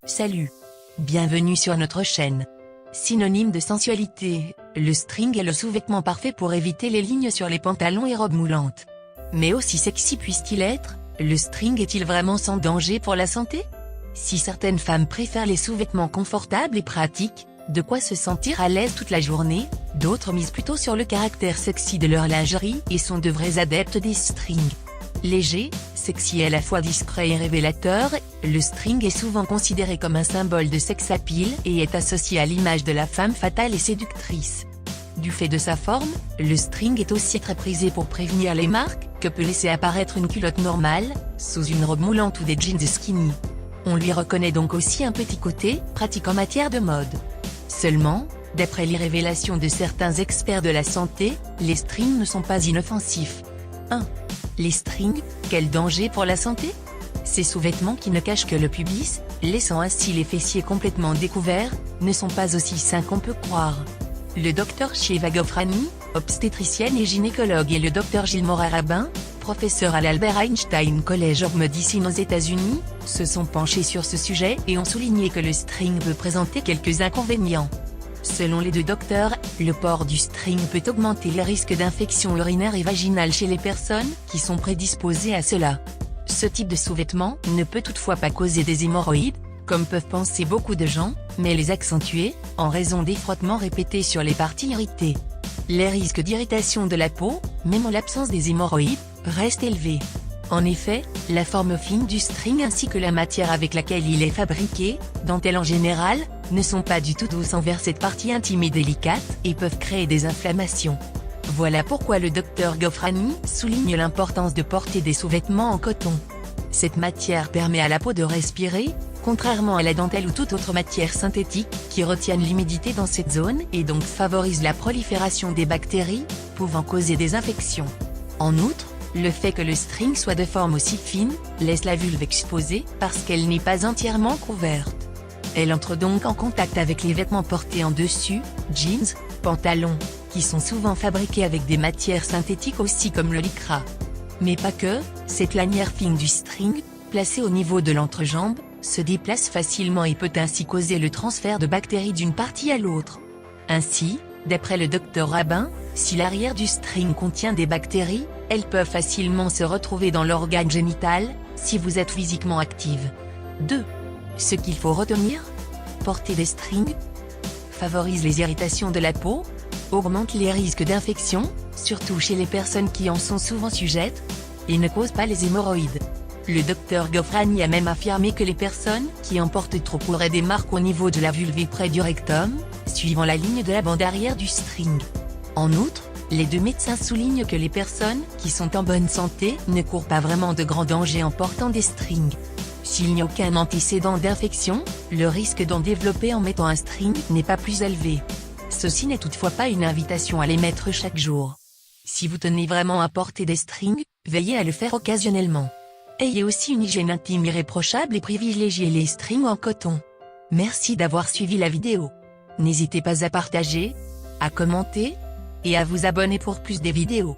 Salut. Bienvenue sur notre chaîne. Synonyme de sensualité, le string est le sous-vêtement parfait pour éviter les lignes sur les pantalons et robes moulantes. Mais aussi sexy puisse-t-il être, le string est-il vraiment sans danger pour la santé? Si certaines femmes préfèrent les sous-vêtements confortables et pratiques, de quoi se sentir à l'aise toute la journée, d'autres misent plutôt sur le caractère sexy de leur lingerie et sont de vrais adeptes des strings. Léger, sexy et à la fois discret et révélateur, le string est souvent considéré comme un symbole de sex appeal et est associé à l'image de la femme fatale et séductrice. Du fait de sa forme, le string est aussi très prisé pour prévenir les marques que peut laisser apparaître une culotte normale, sous une robe moulante ou des jeans skinny. On lui reconnaît donc aussi un petit côté pratique en matière de mode. Seulement, d'après les révélations de certains experts de la santé, les strings ne sont pas inoffensifs. 1. Les strings, quel danger pour la santé? Ces sous-vêtements qui ne cachent que le pubis, laissant ainsi les fessiers complètement découverts, ne sont pas aussi sains qu'on peut croire. Le Dr Sheva Gofrani, obstétricienne et gynécologue, et le Dr Gilles Morin-Rabin, professeur à l'Albert Einstein College of Medicine aux États-Unis, se sont penchés sur ce sujet et ont souligné que le string peut présenter quelques inconvénients. Selon les deux docteurs, le port du string peut augmenter les risques d'infection urinaire et vaginale chez les personnes qui sont prédisposées à cela. Ce type de sous-vêtement ne peut toutefois pas causer des hémorroïdes, comme peuvent penser beaucoup de gens, mais les accentuer, en raison des frottements répétés sur les parties irritées. Les risques d'irritation de la peau, même en l'absence des hémorroïdes, restent élevés. En effet, la forme fine du string ainsi que la matière avec laquelle il est fabriqué, dentelle en général, ne sont pas du tout douces envers cette partie intime et délicate, et peuvent créer des inflammations. Voilà pourquoi le Dr Gofrani souligne l'importance de porter des sous-vêtements en coton. Cette matière permet à la peau de respirer, contrairement à la dentelle ou toute autre matière synthétique, qui retiennent l'humidité dans cette zone et donc favorise la prolifération des bactéries, pouvant causer des infections. En outre, le fait que le string soit de forme aussi fine, laisse la vulve exposée, parce qu'elle n'est pas entièrement couverte. Elle entre donc en contact avec les vêtements portés en dessus, jeans, pantalons, qui sont souvent fabriqués avec des matières synthétiques aussi comme le lycra. Mais pas que, cette lanière fine du string, placée au niveau de l'entrejambe, se déplace facilement et peut ainsi causer le transfert de bactéries d'une partie à l'autre. Ainsi, d'après le Dr Rabin, si l'arrière du string contient des bactéries, elles peuvent facilement se retrouver dans l'organe génital, si vous êtes physiquement active. 2. Ce qu'il faut retenir: porter des strings favorise les irritations de la peau, augmente les risques d'infection, surtout chez les personnes qui en sont souvent sujettes, et ne cause pas les hémorroïdes. Le Dr Gofrani a même affirmé que les personnes qui en portent trop auraient des marques au niveau de la vulve et près du rectum, suivant la ligne de la bande arrière du string. En outre, les deux médecins soulignent que les personnes qui sont en bonne santé ne courent pas vraiment de grands dangers en portant des strings. S'il n'y a aucun antécédent d'infection, le risque d'en développer en mettant un string n'est pas plus élevé. Ceci n'est toutefois pas une invitation à les mettre chaque jour. Si vous tenez vraiment à porter des strings, veillez à le faire occasionnellement. Ayez aussi une hygiène intime irréprochable et privilégiez les strings en coton. Merci d'avoir suivi la vidéo. N'hésitez pas à partager, à commenter, et à vous abonner pour plus de vidéos.